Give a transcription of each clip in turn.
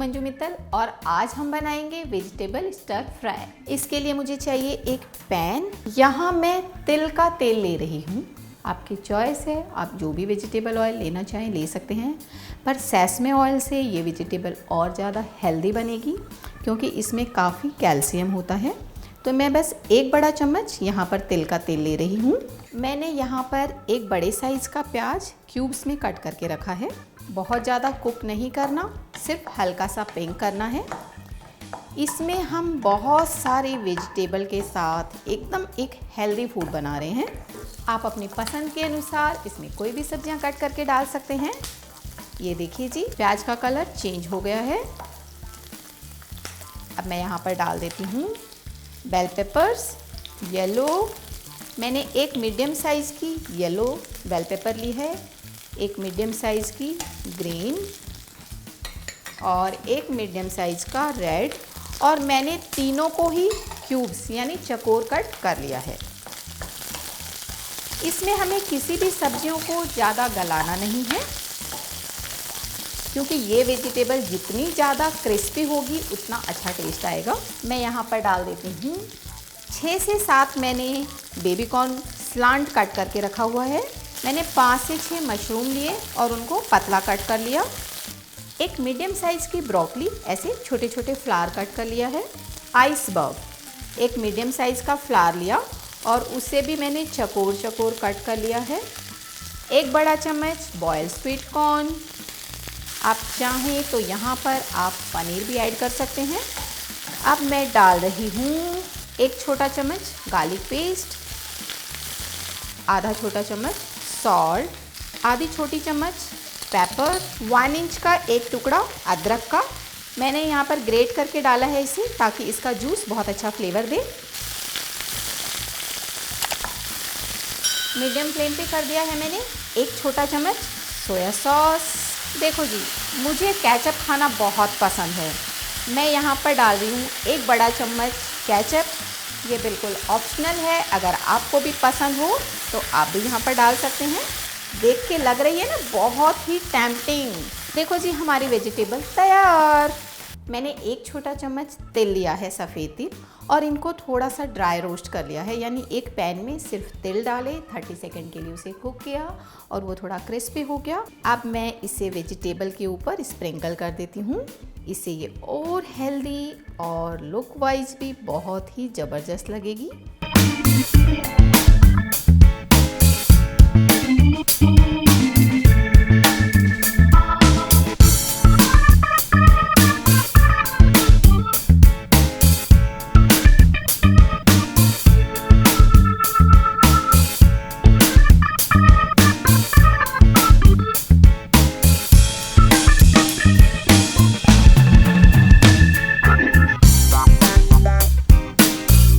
मंजू मित्तल और आज हम बनाएंगे वेजिटेबल स्टर फ्राई। इसके लिए मुझे चाहिए एक पैन। यहाँ मैं तिल का तेल ले रही हूँ, आपकी चॉइस है, आप जो भी वेजिटेबल ऑयल लेना चाहें ले सकते हैं, पर सेसमे ऑयल से ये वेजिटेबल और ज़्यादा हेल्दी बनेगी क्योंकि इसमें काफ़ी कैल्शियम होता है। तो मैं बस एक बड़ा चम्मच यहाँ पर तिल का तेल ले रही हूँ। मैंने यहाँ पर एक बड़े साइज़ का प्याज क्यूब्स में कट करके रखा है। बहुत ज़्यादा कुक नहीं करना, सिर्फ हल्का सा पिंक करना है। इसमें हम बहुत सारे वेजिटेबल के साथ एकदम एक हेल्दी फूड बना रहे हैं। आप अपनी पसंद के अनुसार इसमें कोई भी सब्जियां कट करके डाल सकते हैं। ये देखिए जी, प्याज का कलर चेंज हो गया है। अब मैं यहाँ पर डाल देती हूँ बेल पेपर्स येलो। मैंने एक मीडियम साइज़ की येलो बेल पेपर ली है, एक मीडियम साइज़ की ग्रीन और एक मीडियम साइज़ का रेड, और मैंने तीनों को ही क्यूब्स यानी चकोर कट कर लिया है। इसमें हमें किसी भी सब्जियों को ज़्यादा गलाना नहीं है क्योंकि ये वेजिटेबल जितनी ज़्यादा क्रिस्पी होगी उतना अच्छा टेस्ट आएगा। मैं यहाँ पर डाल देती हूँ 6 से 7 मैंने बेबी कॉर्न स्लांट कट करके रखा हुआ है। मैंने 5 से 6 मशरूम लिए और उनको पतला कट कर लिया। एक मीडियम साइज़ की ब्रोकली ऐसे छोटे छोटे फ्लावर कट कर लिया है। आइसबर्ग एक मीडियम साइज़ का फ्लावर लिया और उसे भी मैंने चकोर चकोर कट कर लिया है। एक बड़ा चम्मच बॉयल स्वीट कॉर्न, आप चाहें तो यहाँ पर आप पनीर भी ऐड कर सकते हैं। अब मैं डाल रही हूँ एक छोटा चम्मच गार्लिक पेस्ट, आधा छोटा चम्मच सॉल्ट, आधी छोटी चम्मच पेपर, 1 इंच का एक टुकड़ा अदरक का। मैंने यहाँ पर ग्रेट करके डाला है इसे ताकि इसका जूस बहुत अच्छा फ्लेवर दे। मीडियम फ्लेम पे कर दिया है मैंने। एक छोटा चम्मच सोया सॉस। देखो जी, मुझे केचप खाना बहुत पसंद है, मैं यहाँ पर डाल रही हूँ एक बड़ा चम्मच केचप। ये बिल्कुल ऑप्शनल है, अगर आपको भी पसंद हो तो आप भी यहाँ पर डाल सकते हैं। देख के लग रही है ना बहुत ही टेम्पटिंग। देखो जी, हमारी वेजिटेबल तैयार। मैंने एक छोटा चम्मच तिल लिया है, सफ़ेद तिल, और इनको थोड़ा सा ड्राई रोस्ट कर लिया है, यानी एक पैन में सिर्फ तिल डाले, 30 सेकंड के लिए उसे कुक किया और वो थोड़ा क्रिस्पी हो गया। अब मैं इसे वेजिटेबल के ऊपर स्प्रिंकल कर देती हूँ। इससे ये और हेल्दी और लुक वाइज भी बहुत ही ज़बरदस्त लगेगी।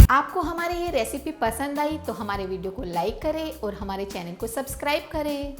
आपको हमारी ये रेसिपी पसंद आई तो हमारे वीडियो को लाइक करें और हमारे चैनल को सब्सक्राइब करें।